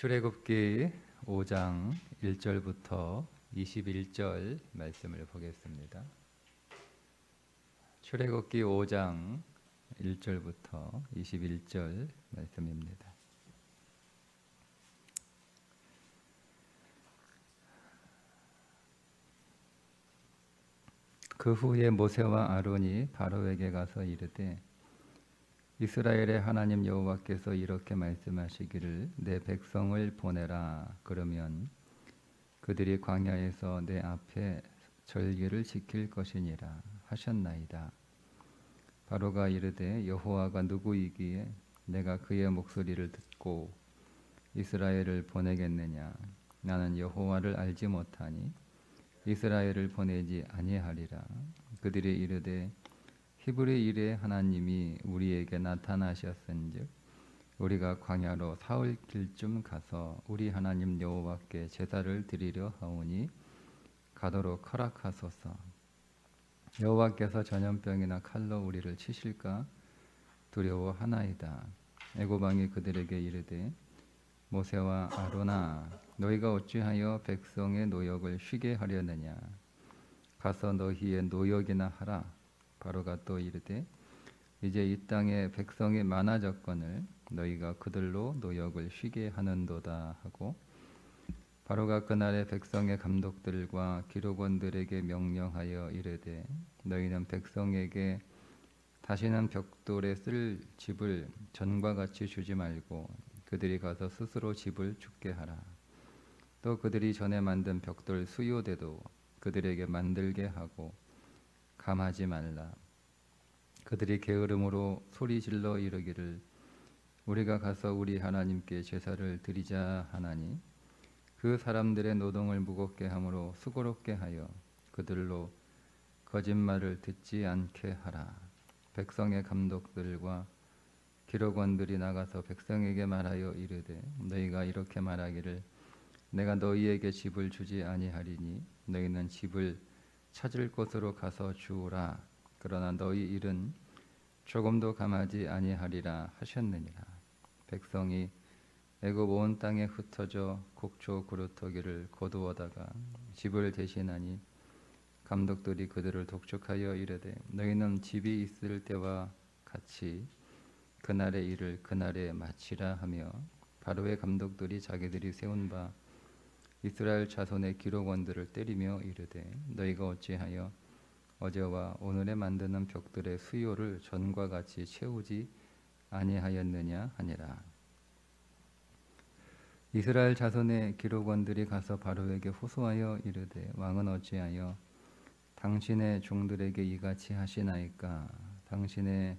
출애굽기 5장 1절부터 21절 말씀을 보겠습니다. 출애굽기 5장 1절부터 21절 말씀입니다. 그 후에 모세와 아론이 바로에게 가서 이르되 이스라엘의 하나님 여호와께서 이렇게 말씀하시기를 내 백성을 보내라. 그러면 그들이 광야에서 내 앞에 절기를 지킬 것이니라 하셨나이다. 바로가 이르되 여호와가 누구이기에 내가 그의 목소리를 듣고 이스라엘을 보내겠느냐. 나는 여호와를 알지 못하니 이스라엘을 보내지 아니하리라. 그들이 이르되 히브리 일의 하나님이 우리에게 나타나셨은즉 우리가 광야로 사흘 길쯤 가서 우리 하나님 여호와께 제사를 드리려 하오니 가도록 허락하소서. 여호와께서 전염병이나 칼로 우리를 치실까 두려워하나이다. 애굽 왕이 그들에게 이르되 모세와 아론아 너희가 어찌하여 백성의 노역을 쉬게 하려느냐. 가서 너희의 노역이나 하라. 바로가 또 이르되 이제 이 땅에 백성이 많아졌거늘 너희가 그들로 노역을 쉬게 하는도다 하고 바로가 그날에 백성의 감독들과 기록원들에게 명령하여 이르되 너희는 백성에게 다시는 벽돌에 쓸 집을 전과 같이 주지 말고 그들이 가서 스스로 집을 짓게 하라. 또 그들이 전에 만든 벽돌 수요대도 그들에게 만들게 하고 감하지 말라. 그들이 게으름으로 소리질러 이르기를 우리가 가서 우리 하나님께 제사를 드리자 하나니 그 사람들의 노동을 무겁게 함으로 수고롭게 하여 그들로 거짓말을 듣지 않게 하라. 백성의 감독들과 기록원들이 나가서 백성에게 말하여 이르되 너희가 이렇게 말하기를 내가 너희에게 집을 주지 아니하리니 너희는 집을 찾을 곳으로 가서 주우라. 그러나 너희 일은 조금도 감하지 아니하리라 하셨느니라. 백성이 애굽 온 땅에 흩어져 곡조 그루터기를 거두어다가 집을 대신하니 감독들이 그들을 독촉하여 이르되 너희는 집이 있을 때와 같이 그날의 일을 그날에 마치라 하며 바로의 감독들이 자기들이 세운 바 이스라엘 자손의 기록원들을 때리며 이르되 너희가 어찌하여 어제와 오늘에 만드는 벽들의 수요를 전과 같이 채우지 아니하였느냐 하니라. 이스라엘 자손의 기록원들이 가서 바로에게 호소하여 이르되 왕은 어찌하여 당신의 종들에게 이같이 하시나이까. 당신의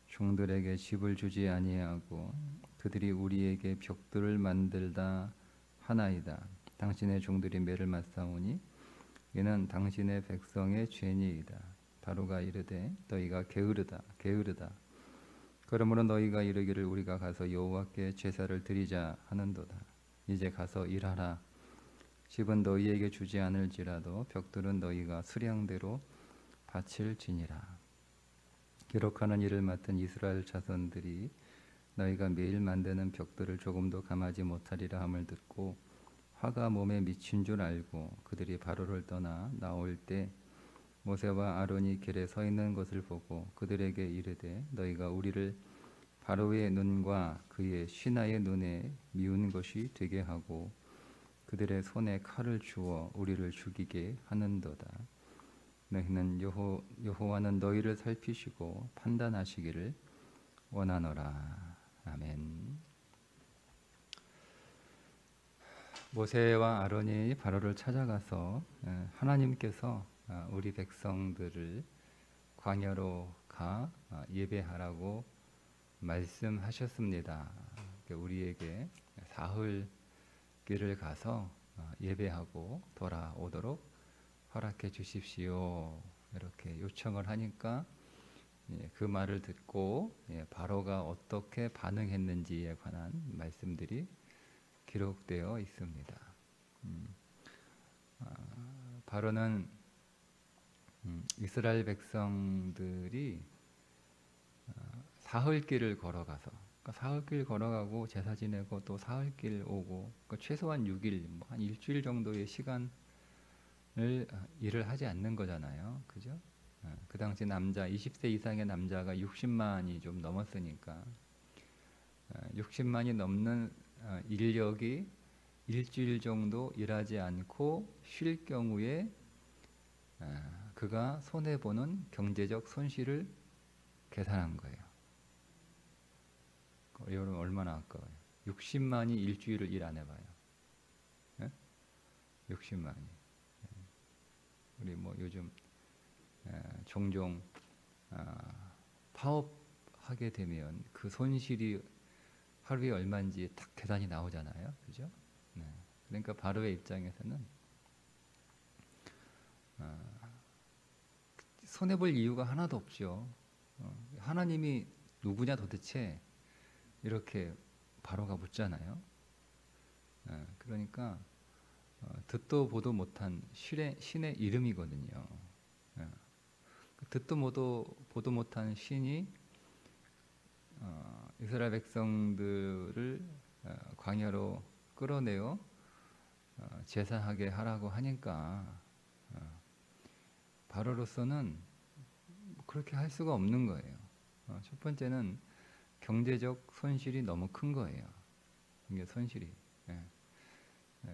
종들에게 집을 주지 아니하고 그들이 우리에게 벽돌을 만들다 하나이다. 당신의 종들이 매를 맞사오니 이는 당신의 백성의 죄니이다. 바로가 이르되 너희가 게으르다. 그러므로 너희가 이르기를 우리가 가서 여호와께 제사를 드리자 하는도다. 이제 가서 일하라. 집은 너희에게 주지 않을지라도 벽돌은 너희가 수량대로 바칠지니라. 기록하는 일을 맡은 이스라엘 자손들이 너희가 매일 만드는 벽돌을 조금도 감하지 못하리라 함을 듣고 화가 몸에 미친 줄 알고 그들이 바로를 떠나 나올 때 모세와 아론이 길에 서 있는 것을 보고 그들에게 이르되 너희가 우리를 바로의 눈과 그의 신하의 눈에 미운 것이 되게 하고 그들의 손에 칼을 주어 우리를 죽이게 하는도다. 너희는 여호와는 너희를 살피시고 판단하시기를 원하노라. 아멘. 모세와 아론이 바로를 찾아가서 하나님께서 우리 백성들을 광야로 가 예배하라고 말씀하셨습니다. 우리에게 사흘 길을 가서 예배하고 돌아오도록 허락해 주십시오. 이렇게 요청을 하니까 그 말을 듣고 바로가 어떻게 반응했는지에 관한 말씀들이 기록되어 있습니다. 바로는 이스라엘 백성들이 사흘길을 걸어가서 그러니까 사흘길 걸어가고 제사 지내고 또 사흘길 오고, 그러니까 최소한 6일, 뭐 한 일주일 정도의 시간을 일을 하지 않는 거잖아요. 그죠? 그 당시 남자 20세 이상의 남자가 60만이 좀 넘었으니까 60만이 넘는 인력이 일주일 정도 일하지 않고 쉴 경우에 그가 손해보는 경제적 손실을 계산한 거예요. 여러분 얼마나 아까워요. 60만이 일주일을 일 안 해봐요. 예? 60만이. 우리 뭐 요즘 종종 파업하게 되면 그 손실이 하루에 얼마인지 딱 계산이 나오잖아요. 그죠? 네. 그러니까 바로의 입장에서는 손해볼 이유가 하나도 없죠. 하나님이 누구냐 도대체 이렇게 바로가 묻잖아요. 그러니까 듣도 보도 못한 신의 이름이거든요. 듣도 보도 못한 신이 이스라엘 백성들을 광야로 끌어내어 제사하게 하라고 하니까 바로로서는 그렇게 할 수가 없는 거예요. 첫 번째는 경제적 손실이 너무 큰 거예요. 이게 손실이.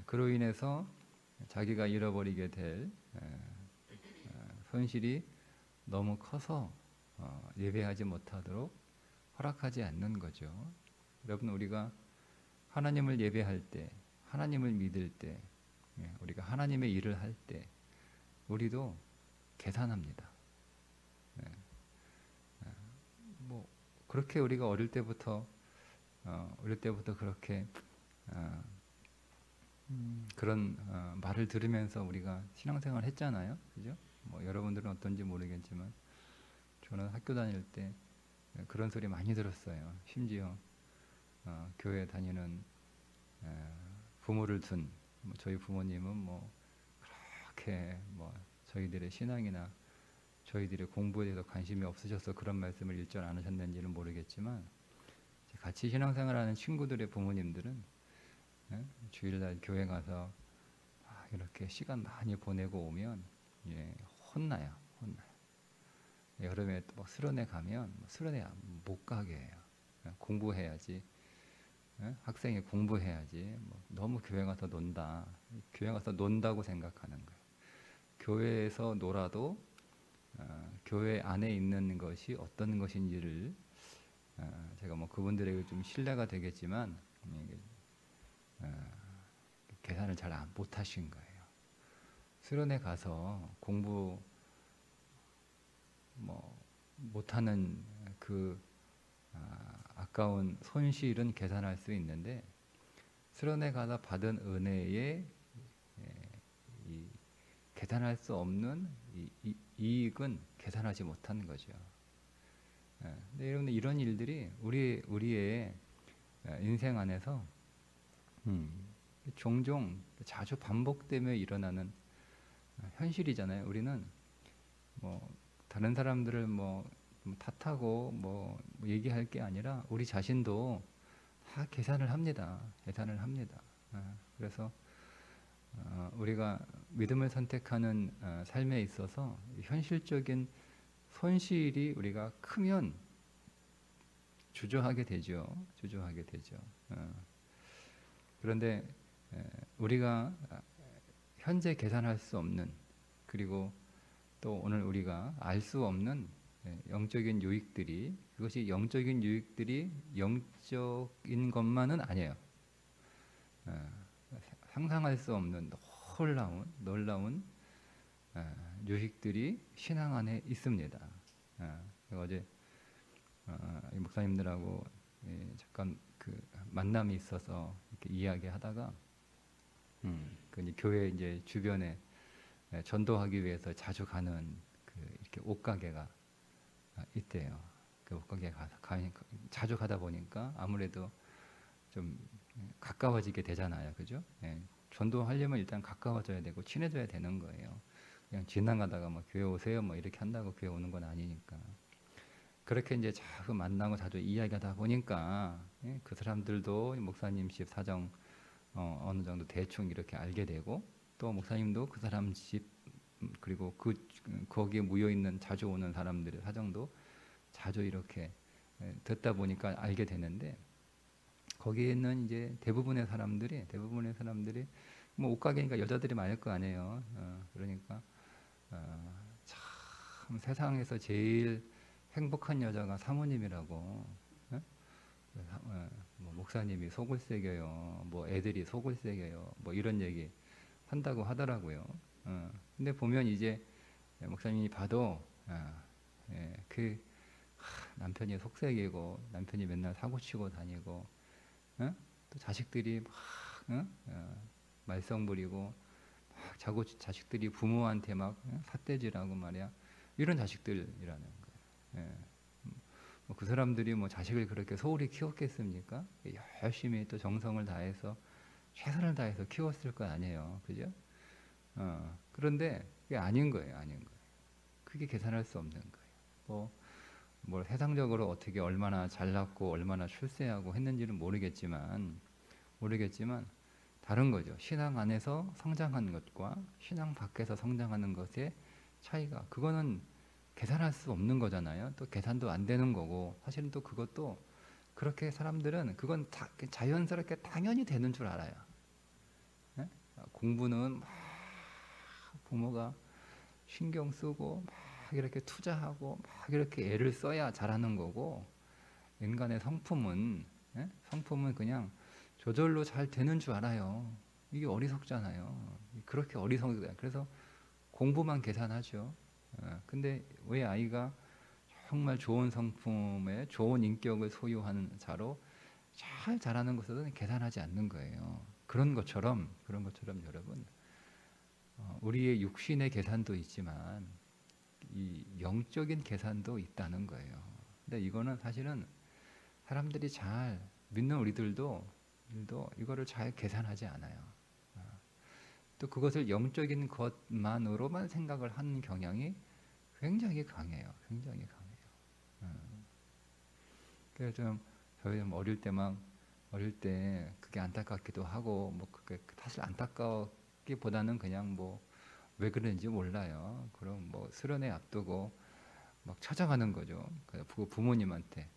그로 인해서 자기가 잃어버리게 될 손실이 너무 커서 예배하지 못하도록 허락하지 않는 거죠. 여러분, 우리가 하나님을 예배할 때, 하나님을 믿을 때, 우리가 하나님의 일을 할 때 우리도 계산합니다. 뭐 그렇게 우리가 어릴 때부터 그렇게 그런 말을 들으면서 우리가 신앙생활 했잖아요. 그죠? 뭐 여러분들은 어떤지 모르겠지만 저는 학교 다닐 때 그런 소리 많이 들었어요. 심지어 교회 다니는 부모를 둔 저희 부모님은 뭐 그렇게 뭐 저희들의 신앙이나 저희들의 공부에 대해서 관심이 없으셔서 그런 말씀을 일절 안 하셨는지는 모르겠지만 같이 신앙생활하는 친구들의 부모님들은 주일날 교회 가서 이렇게 시간 많이 보내고 오면 혼나요. 여름에 또 수련회 가면 수련회 못 가게 해요. 공부해야지. 학생이 공부해야지. 뭐 너무 교회 가서 논다. 교회 가서 논다고 생각하는 거예요. 교회에서 놀아도 교회 안에 있는 것이 어떤 것인지를 제가 뭐 그분들에게 좀 신뢰가 되겠지만 계산을 잘 못 하신 거예요. 수련회 가서 공부 뭐 못하는 그 아까운 손실은 계산할 수 있는데 수련회 가서 받은 은혜에 이 계산할 수 없는 이익은 계산하지 못하는 거죠. 근데 여러분, 이런 일들이 우리의 인생 안에서 종종 자주 반복되며 일어나는 현실이잖아요. 우리는 뭐 다른 사람들을 뭐 탓하고 뭐 얘기할 게 아니라 우리 자신도 다 계산을 합니다. 그래서 우리가 믿음을 선택하는 삶에 있어서 현실적인 손실이 우리가 크면 주저하게 되죠. 그런데 우리가 현재 계산할 수 없는, 그리고 또 오늘 우리가 알 수 없는 영적인 유익들이, 그것이 영적인 유익들이 영적인 것만은 아니에요. 상상할 수 없는 놀라운 유익들이 신앙 안에 있습니다. 어제 목사님들하고 잠깐 그 만남이 있어서 이렇게 이야기하다가 그 교회 이제 주변에 전도하기 위해서 자주 가는 그 이렇게 옷가게가 있대요. 그 옷가게 자주 가다 보니까 아무래도 좀 가까워지게 되잖아요, 그죠? 전도하려면 일단 가까워져야 되고 친해져야 되는 거예요. 그냥 지나가다가 뭐 교회 오세요 뭐 이렇게 한다고 교회 오는 건 아니니까. 그렇게 이제 자주 만나고 자주 이야기하다 보니까 그 사람들도 목사님 집 사정 어느 정도 대충 이렇게 알게 되고, 또 목사님도 그 사람 집 그리고 거기에 모여 있는 자주 오는 사람들의 사정도 자주 이렇게 듣다 보니까 알게 되는데, 거기에 있는 이제 대부분의 사람들이 뭐 옷가게니까 여자들이 많을 거 아니에요. 그러니까 참 세상에서 제일 행복한 여자가 사모님이라고. 뭐 목사님이 속을 새겨요, 뭐 애들이 속을 새겨요, 뭐 이런 얘기 한다고 하더라고요. 근데 보면 이제 목사님이 봐도 남편이 속새기고, 남편이 맨날 사고치고 다니고, 또 자식들이 막 말썽 부리고, 막 자식들이 부모한테 막 삿대질하고 말이야. 이런 자식들이라는 거예요. 그 사람들이 뭐 자식을 그렇게 소홀히 키웠겠습니까? 열심히 또 정성을 다해서 최선을 다해서 키웠을 거 아니에요, 그죠? 그런데 그게 아닌 거예요, 아닌 거예요. 그게 계산할 수 없는 거예요. 뭐 세상적으로 어떻게 얼마나 잘났고 얼마나 출세하고 했는지는 모르겠지만 다른 거죠. 신앙 안에서 성장하는 것과 신앙 밖에서 성장하는 것의 차이가, 그거는 계산할 수 없는 거잖아요. 또 계산도 안 되는 거고, 사실은 또 그것도 그렇게 사람들은 그건 자연스럽게 당연히 되는 줄 알아요. 네? 공부는 막 부모가 신경 쓰고 막 이렇게 투자하고 막 이렇게 애를 써야 잘하는 거고, 인간의 성품은 그냥 저절로 잘 되는 줄 알아요. 이게 어리석잖아요. 그렇게 어리석어요. 그래서 공부만 계산하죠. 근데 왜 아이가 정말 좋은 성품에 좋은 인격을 소유하는 자로 잘 자라는 것은 계산하지 않는 거예요. 그런 것처럼 여러분, 우리의 육신의 계산도 있지만 이 영적인 계산도 있다는 거예요. 근데 이거는 사실은 사람들이 잘 믿는 우리들도 이거를 잘 계산하지 않아요. 또 그것을 영적인 것만으로만 생각을 하는 경향이 굉장히 강해요. 굉장히 강해요. 그래서 좀 저희 어릴 때 그게 안타깝기도 하고, 뭐 그게 사실 안타깝기보다는 그냥 뭐 왜 그런지 몰라요. 그럼 뭐 수련회 앞두고 막 찾아가는 거죠. 부모님한테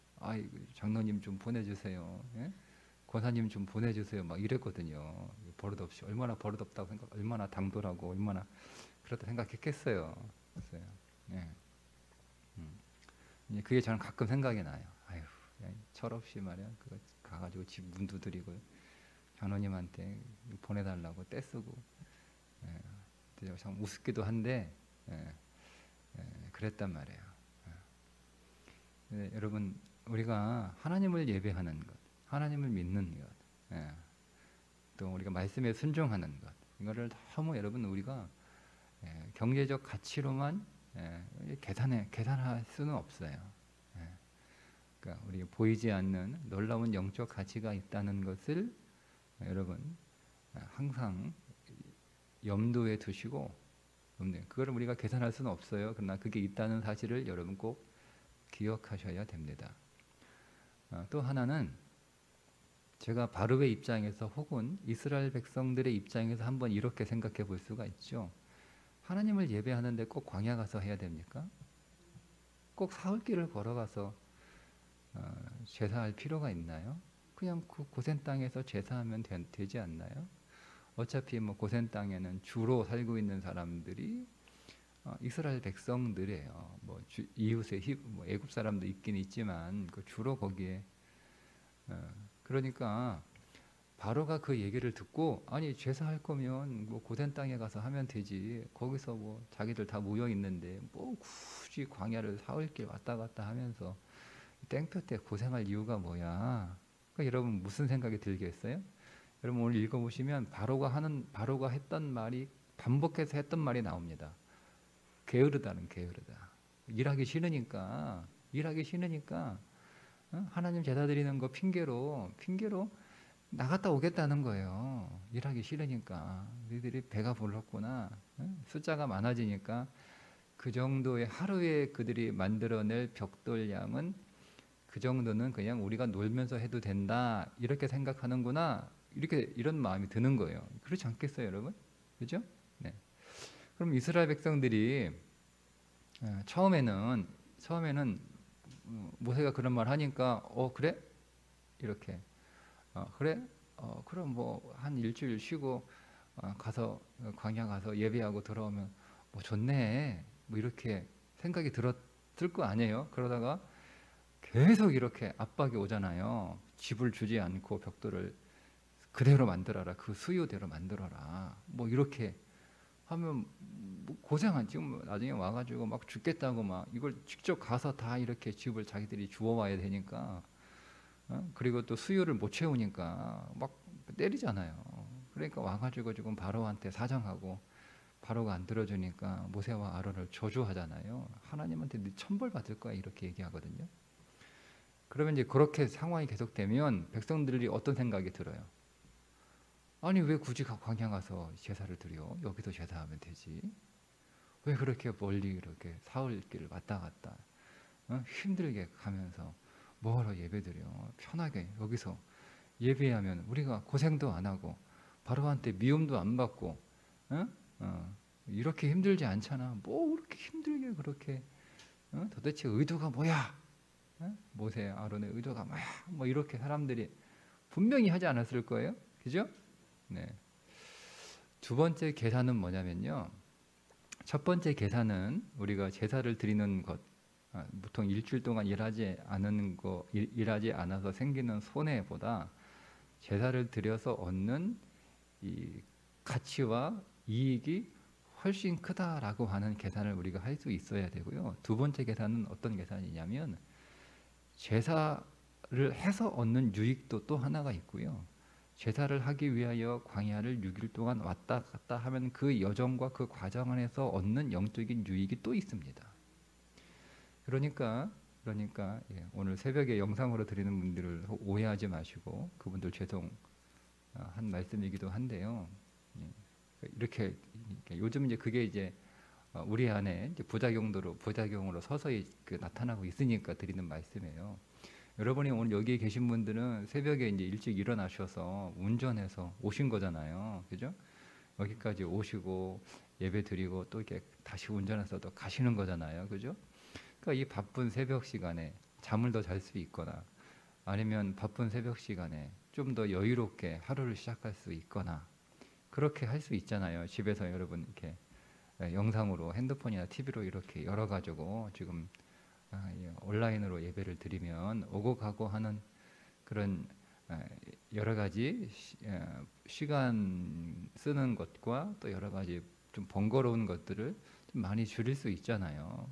장로님 좀 보내주세요. 예? 권사님 좀 보내주세요. 막 이랬거든요. 버릇없이. 얼마나 버릇없다고 얼마나 당돌하고 얼마나 그렇다 생각했겠어요. 그랬어요. 예. 그게 저는 가끔 생각이 나요. 아휴, 철없이 말이야. 그거 가가지고 집 문 두드리고 장로님한테 보내달라고 떼쓰고. 참 우습기도 한데 그랬단 말이에요. 여러분, 우리가 하나님을 예배하는 것, 하나님을 믿는 것, 또 우리가 말씀에 순종하는 것, 이거를 너무 여러분 우리가 경제적 가치로만 계산할 수는 없어요. 그러니까 우리 보이지 않는 놀라운 영적 가치가 있다는 것을 여러분 항상 염두에 두시고, 그거를 우리가 계산할 수는 없어요. 그러나 그게 있다는 사실을 여러분 꼭 기억하셔야 됩니다. 또 하나는 제가 바로의 입장에서 혹은 이스라엘 백성들의 입장에서 한번 이렇게 생각해 볼 수가 있죠. 하나님을 예배하는데 꼭 광야 가서 해야 됩니까? 꼭 사흘길을 걸어가서 제사할 필요가 있나요? 그냥 그 고센 땅에서 제사하면 되지 않나요? 어차피 뭐 고센 땅에는 주로 살고 있는 사람들이 이스라엘 백성들이에요. 뭐 이웃의 뭐 애굽 사람도 있긴 있지만 주로 거기에 그러니까 바로가 그 얘기를 듣고, 아니 제사할 거면 뭐 고센 땅에 가서 하면 되지, 거기서 뭐 자기들 다 모여 있는데 뭐 굳이 광야를 사흘길 왔다 갔다 하면서 땡볕에 고생할 이유가 뭐야? 그러니까 여러분 무슨 생각이 들겠어요? 여러분 오늘 읽어보시면 바로가 했던 말이, 반복해서 했던 말이 나옵니다. 게으르다는 게으르다. 일하기 싫으니까 하나님 제사 드리는 거 핑계로 나갔다 오겠다는 거예요. 일하기 싫으니까. 너희들이 배가 불렀구나. 숫자가 많아지니까 그 정도의 하루에 그들이 만들어낼 벽돌량은 그 정도는 그냥 우리가 놀면서 해도 된다 이렇게 생각하는구나 이런 마음이 드는 거예요. 그렇지 않겠어요, 여러분? 그죠? 네. 그럼 이스라엘 백성들이 처음에는 모세가 그런 말 하니까 그래? 이렇게 그래? 그럼 뭐 한 일주일 쉬고 가서 광야 가서 예배하고 들어오면 뭐 좋네 뭐 이렇게 생각이 들었을 거 아니에요. 그러다가 계속 이렇게 압박이 오잖아요. 집을 주지 않고 벽돌을 그대로 만들어라, 그 수요대로 만들어라 뭐 이렇게 하면 뭐 고생한 지금 나중에 와가지고 막 죽겠다고 막 이걸 직접 가서 다 이렇게 집을 자기들이 주워와야 되니까 그리고 또 수요를 못 채우니까 막 때리잖아요. 그러니까 와가지고 지금 바로한테 사정하고 바로가 안 들어주니까 모세와 아론을 저주하잖아요. 하나님한테 네 천벌 받을 거야 이렇게 얘기하거든요. 그러면 이제 그렇게 상황이 계속되면 백성들이 어떤 생각이 들어요? 아니 왜 굳이 광야 가서 제사를 드려? 여기서 제사하면 되지. 왜 그렇게 멀리 이렇게 사흘 길을 왔다 갔다 힘들게 가면서 뭐하러 예배드려? 편하게 여기서 예배하면 우리가 고생도 안 하고 바로한테 미움도 안 받고 이렇게 힘들지 않잖아. 뭐 그렇게 힘들게 그렇게 도대체 의도가 뭐야? 모세 아론의 의도가 뭐야? 뭐 이렇게 사람들이 분명히 하지 않았을 거예요. 그죠? 네. 두 번째 계산은 뭐냐면요. 첫 번째 계산은 우리가 제사를 드리는 것, 보통 일주일 동안 일하지 않아서 생기는 손해보다 제사를 드려서 얻는 이 가치와 이익이 훨씬 크다라고 하는 계산을 우리가 할 수 있어야 되고요. 두 번째 계산은 어떤 계산이냐면 제사를 해서 얻는 유익도 또 하나가 있고요. 제사를 하기 위하여 광야를 6일 동안 왔다 갔다 하면 그 여정과 그 과정 안에서 얻는 영적인 유익이 또 있습니다. 그러니까 오늘 새벽에 영상으로 드리는 분들을 오해하지 마시고 그분들 죄송한 말씀이기도 한데요. 이렇게 요즘 이제 그게 이제 우리 안에 이제 부작용으로 서서히 나타나고 있으니까 드리는 말씀이에요. 여러분이 오늘 여기 계신 분들은 새벽에 이제 일찍 일어나셔서 운전해서 오신 거잖아요. 그죠? 여기까지 오시고 예배 드리고 또 이렇게 다시 운전해서 또 가시는 거잖아요. 그죠? 그러니까 이 바쁜 새벽 시간에 잠을 더 잘 수 있거나 아니면 바쁜 새벽 시간에 좀 더 여유롭게 하루를 시작할 수 있거나 그렇게 할 수 있잖아요. 집에서 여러분 이렇게 영상으로 핸드폰이나 TV로 이렇게 열어가지고 지금 온라인으로 예배를 드리면 오고 가고 하는 그런 여러 가지 시간 쓰는 것과 또 여러 가지 좀 번거로운 것들을 좀 많이 줄일 수 있잖아요.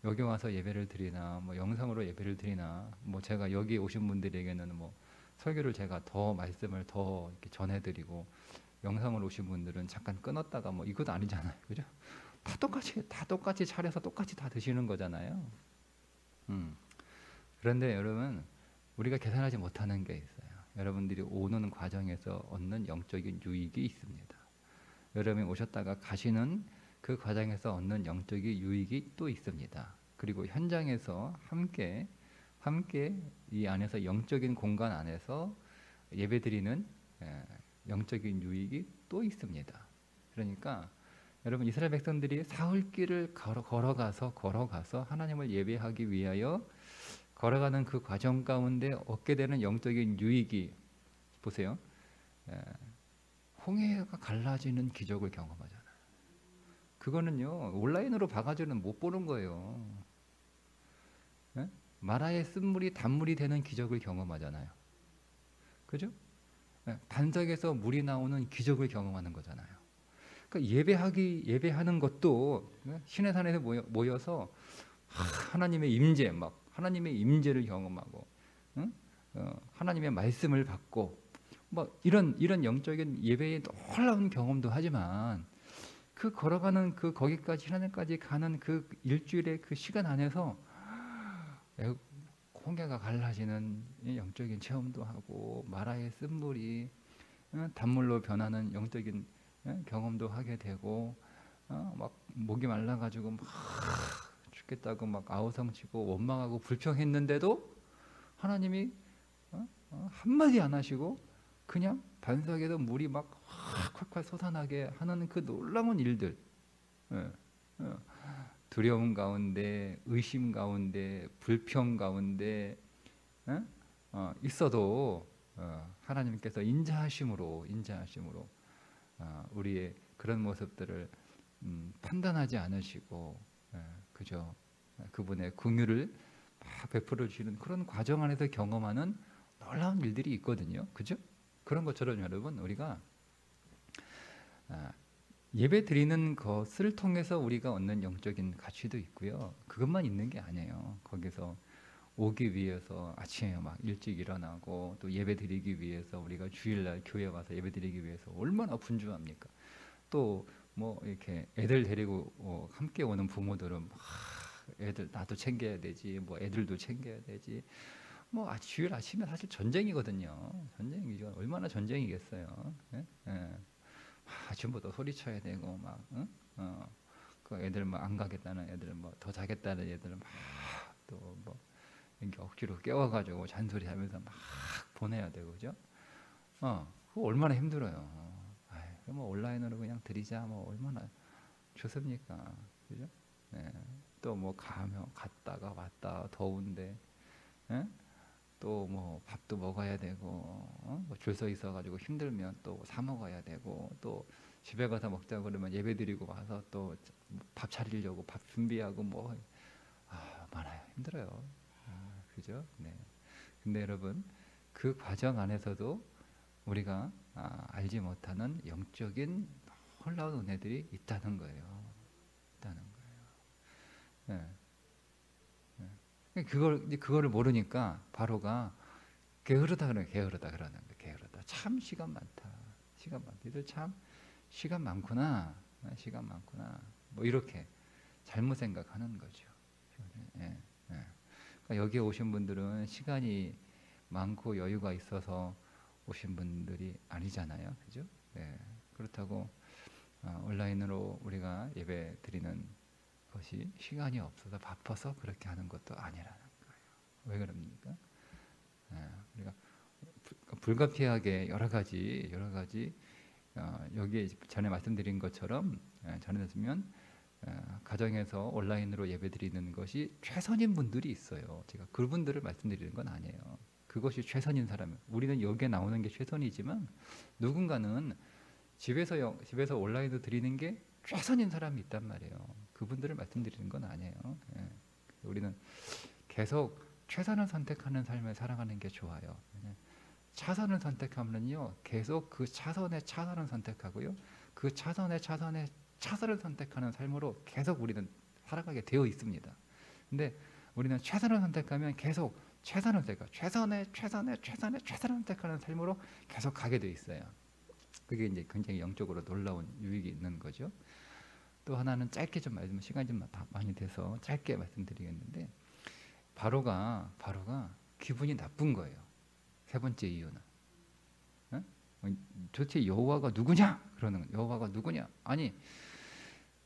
여기 와서 예배를 드리나 뭐 영상으로 예배를 드리나 뭐 제가 여기 오신 분들에게는 뭐 설교를 제가 더 말씀을 더 이렇게 전해드리고 영상으로 오신 분들은 잠깐 끊었다가 뭐 이것도 아니잖아요. 그죠? 다 똑같이 차려서 똑같이 다 드시는 거잖아요. 그런데 여러분 우리가 계산하지 못하는 게 있어요. 여러분들이 오는 과정에서 얻는 영적인 유익이 있습니다. 여러분이 오셨다가 가시는 그 과정에서 얻는 영적인 유익이 또 있습니다. 그리고 현장에서 함께 이 안에서 영적인 공간 안에서 예배드리는 영적인 유익이 또 있습니다. 그러니까 여러분 이스라엘 백성들이 사흘길을 걸어가서 하나님을 예배하기 위하여 걸어가는 그 과정 가운데 얻게 되는 영적인 유익이 보세요. 홍해가 갈라지는 기적을 경험하잖아요. 그거는요 온라인으로 봐가지고는 못 보는 거예요. 마라의 쓴물이 단물이 되는 기적을 경험하잖아요. 그죠? 반석에서 물이 나오는 기적을 경험하는 거잖아요. 그러니까 예배하는 것도 신의 산에서 모여서 하나님의 임재, 하나님의 임재를 경험하고, 하나님의 말씀을 받고, 이런 영적인 예배의 놀라운 경험도 하지만 그 걸어가는 거기까지 하나님까지 가는 그 일주일의 그 시간 안에서 홍해가 갈라지는 영적인 체험도 하고 마라의 쓴물이 단물로 변하는 영적인 경험도 하게 되고 막 목이 말라가지고 막 죽겠다고 막 아우성치고 원망하고 불평했는데도 하나님이 한마디 안 하시고 그냥 반석에도 물이 막 확 솟아나게 하는 그 놀라운 일들, 예, 예. 두려움 가운데, 의심 가운데, 불평 가운데 있어도 하나님께서 인자하심으로 우리의 그런 모습들을 판단하지 않으시고, 그죠? 그분의 긍휼을 막 베풀어 주시는 그런 과정 안에서 경험하는 놀라운 일들이 있거든요, 그죠? 그런 것처럼 여러분, 우리가 예배 드리는 것을 통해서 우리가 얻는 영적인 가치도 있고요. 그것만 있는 게 아니에요. 거기서 오기 위해서 아침에 막 일찍 일어나고 또 예배 드리기 위해서 우리가 주일날 교회 와서 예배 드리기 위해서 얼마나 분주합니까? 또 뭐 이렇게 애들 데리고 함께 오는 부모들은 막 애들 나도 챙겨야 되지, 뭐 애들도 챙겨야 되지. 뭐 주일 아침에 사실 전쟁이거든요. 전쟁이죠. 얼마나 전쟁이겠어요. 예? 예. 아침부터 소리쳐야 되고 막 그 애들 뭐 안 가겠다는 애들, 뭐 더 자겠다는 애들 막 또 뭐 이렇게 억지로 깨워가지고 잔소리하면서 막 보내야 되고, 그죠? 그거 얼마나 힘들어요. 뭐 온라인으로 그냥 드리자, 뭐 얼마나 좋습니까, 그죠? 네. 또 뭐 가면 갔다가 왔다 더운데, 또 뭐 밥도 먹어야 되고, 뭐 줄 서 있어가지고 힘들면 또 사 먹어야 되고, 또 집에 가서 먹자 그러면 예배 드리고 와서 또 밥 차리려고 밥 준비하고 뭐 많아요. 힘들어요. 그죠? 네. 근데 여러분, 그 과정 안에서도 우리가 알지 못하는 영적인 놀라운 은혜들이 있다는 거예요. 있다는 거예요. 네. 그거를 모르니까 바로가 게으르다 그러는 거예요. 게으르다. 참 시간 많다. 시간 많다. 이들 참 시간 많구나. 시간 많구나. 뭐 이렇게 잘못 생각하는 거죠. 예, 예. 그러니까 여기에 오신 분들은 시간이 많고 여유가 있어서 오신 분들이 아니잖아요, 그죠? 네. 그렇다고 온라인으로 우리가 예배 드리는 것이 시간이 없어서 바빠서 그렇게 하는 것도 아니라는 거예요. 왜 그럽니까? 우리가 불가피하게 여러 가지 여기에 전에 말씀드린 것처럼 전해졌으면 가정에서 온라인으로 예배드리는 것이 최선인 분들이 있어요. 제가 그분들을 말씀드리는 건 아니에요. 그것이 최선인 사람, 우리는 여기에 나오는 게 최선이지만 누군가는 집에서 온라인으로 드리는 게 최선인 사람이 있단 말이에요. 그분들을 말씀드리는 건 아니에요. 우리는 계속 최선을 선택하는 삶을 살아가는 게 좋아요. 차선을 선택하면요, 계속 그 차선의 차선을 선택하고요, 그 차선의 차선을 선택하는 삶으로 계속 우리는 살아가게 되어 있습니다. 근데 우리는 최선을 선택하면 계속 최선을 선택하는 삶으로 계속 가게 되어 있어요. 그게 이제 굉장히 영적으로 놀라운 유익이 있는 거죠. 또 하나는 짧게 좀 말씀, 시간이 좀 많이 돼서 짧게 말씀드리겠는데, 바로가 기분이 나쁜 거예요. 세 번째 이유는 도대체 여호와가 누구냐? 그러는 거예요. 여호와가 누구냐? 아니,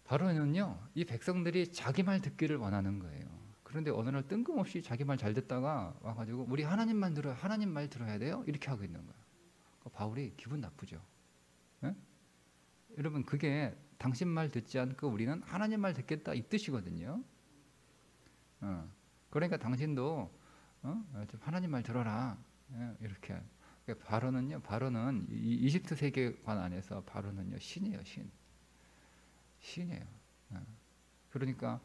바로는요, 이 백성들이 자기 말 듣기를 원하는 거예요. 그런데 어느 날 뜬금없이 자기 말 잘 듣다가 와가지고 우리 하나님 말 들어야 돼요? 이렇게 하고 있는 거예요. 그러니까 바울이 기분 나쁘죠. 예? 여러분, 그게 당신 말 듣지 않고 우리는 하나님 말 듣겠다 이 뜻이거든요. 그러니까 당신도 좀 하나님 말 들어라. 이렇게. 그러니까 바로는 이 이집트 세계관 안에서 바로는요, 신이에요, 신이에요. 그러니까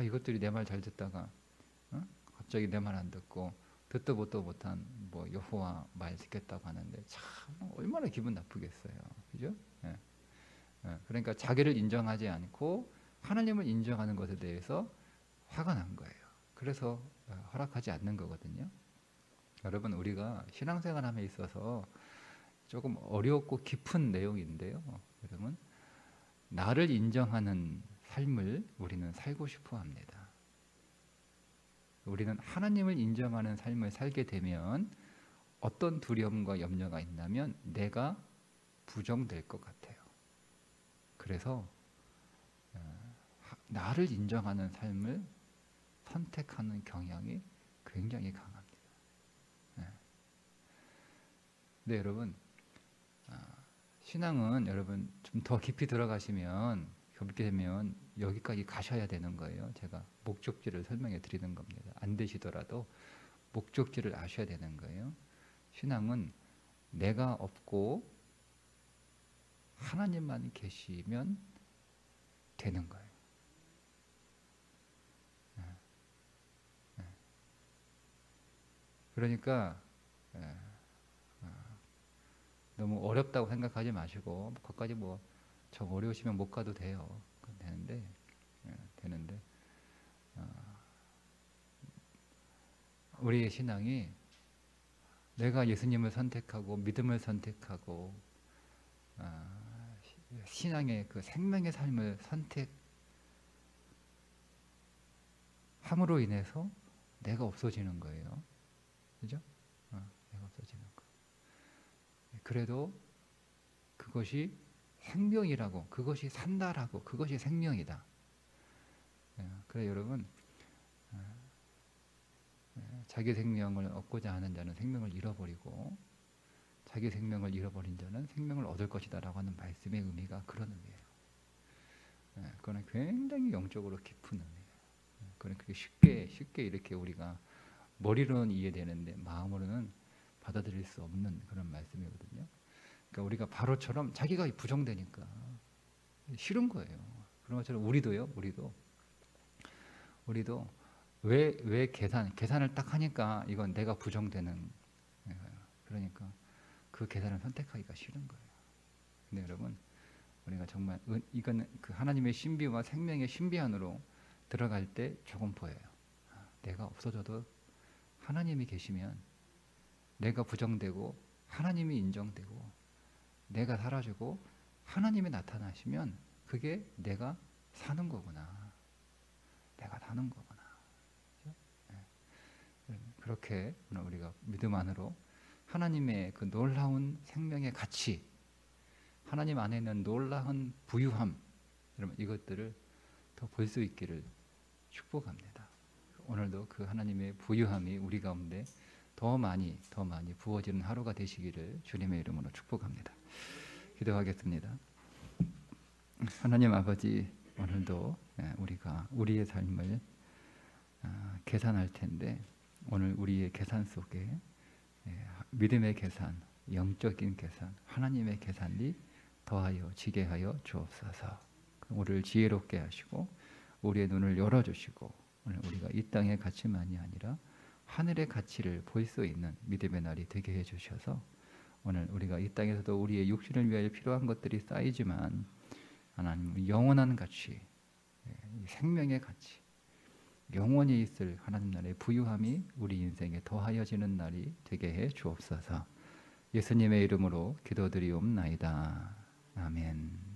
이것들이 내 말 잘 듣다가 갑자기 내 말 안 듣고 듣도 보도 못한 뭐 여호와 말 듣겠다고 하는데 참 얼마나 기분 나쁘겠어요, 그죠? 그러니까 자기를 인정하지 않고 하나님을 인정하는 것에 대해서 화가 난 거예요. 그래서 허락하지 않는 거거든요. 여러분, 우리가 신앙생활함에 있어서 조금 어렵고 깊은 내용인데요. 여러분, 나를 인정하는 삶을 우리는 살고 싶어 합니다. 우리는 하나님을 인정하는 삶을 살게 되면 어떤 두려움과 염려가 있냐면 내가 부정될 것 같아요. 그래서 나를 인정하는 삶을 선택하는 경향이 굉장히 강합니다. 네. 네, 여러분, 신앙은 여러분 좀 더 깊이 들어가시면 그렇게 되면 여기까지 가셔야 되는 거예요. 제가 목적지를 설명해 드리는 겁니다. 안 되시더라도 목적지를 아셔야 되는 거예요. 신앙은 내가 없고 하나님만 계시면 되는 거예요. 그러니까 너무 어렵다고 생각하지 마시고 거기까지 뭐 좀 어려우시면 못 가도 돼요. 되는데 우리의 신앙이 내가 예수님을 선택하고 믿음을 선택하고 신앙의 그 생명의 삶을 선택함으로 인해서 내가 없어지는 거예요. 그죠? 내가 없어지는 거. 그래도 그것이 생명이라고, 그것이 산다라고, 그것이 생명이다. 그래 여러분, 자기 생명을 얻고자 하는 자는 생명을 잃어버리고 자기 생명을 잃어버린 자는 생명을 얻을 것이다 라고 하는 말씀의 의미가 그런 의미예요. 그거는 굉장히 영적으로 깊은 의미예요. 그건 그렇게 쉽게 이렇게 우리가 머리로는 이해되는데 마음으로는 받아들일 수 없는 그런 말씀이거든요. 그러니까 우리가 바로처럼 자기가 부정되니까 싫은 거예요. 그런 것처럼 우리도 왜 계산을 딱 하니까 이건 내가 부정되는 거예요. 그러니까 그 계산을 선택하기가 싫은 거예요. 근데 여러분, 우리가 정말 이건 그 하나님의 신비와 생명의 신비 안으로 들어갈 때 조금 보여요. 내가 없어져도 하나님이 계시면 내가 부정되고 하나님이 인정되고 내가 사라지고 하나님이 나타나시면 그게 내가 사는 거구나. 내가 사는 거구나. 그렇게 우리가 믿음 안으로 하나님의 그 놀라운 생명의 가치, 하나님 안에 있는 놀라운 부유함, 여러분 이것들을 더 볼 수 있기를 축복합니다. 오늘도 그 하나님의 부유함이 우리 가운데 더 많이 부어지는 하루가 되시기를 주님의 이름으로 축복합니다. 기도하겠습니다. 하나님 아버지, 오늘도 우리가 우리의 삶을 계산할 텐데 오늘 우리의 계산 속에 믿음의 계산, 영적인 계산, 하나님의 계산이 더하여 지게 하여 주옵소서. 우리를 지혜롭게 하시고 우리의 눈을 열어주시고 오늘 우리가 이 땅의 가치만이 아니라 하늘의 가치를 볼 수 있는 믿음의 날이 되게 해주셔서 오늘 우리가 이 땅에서도 우리의 육신을 위하여 필요한 것들이 쌓이지만 하나님 영원한 가치, 생명의 가치, 영원히 있을 하나님 나라의 부유함이 우리 인생에 더하여지는 날이 되게 해 주옵소서. 예수님의 이름으로 기도드리옵나이다. 아멘.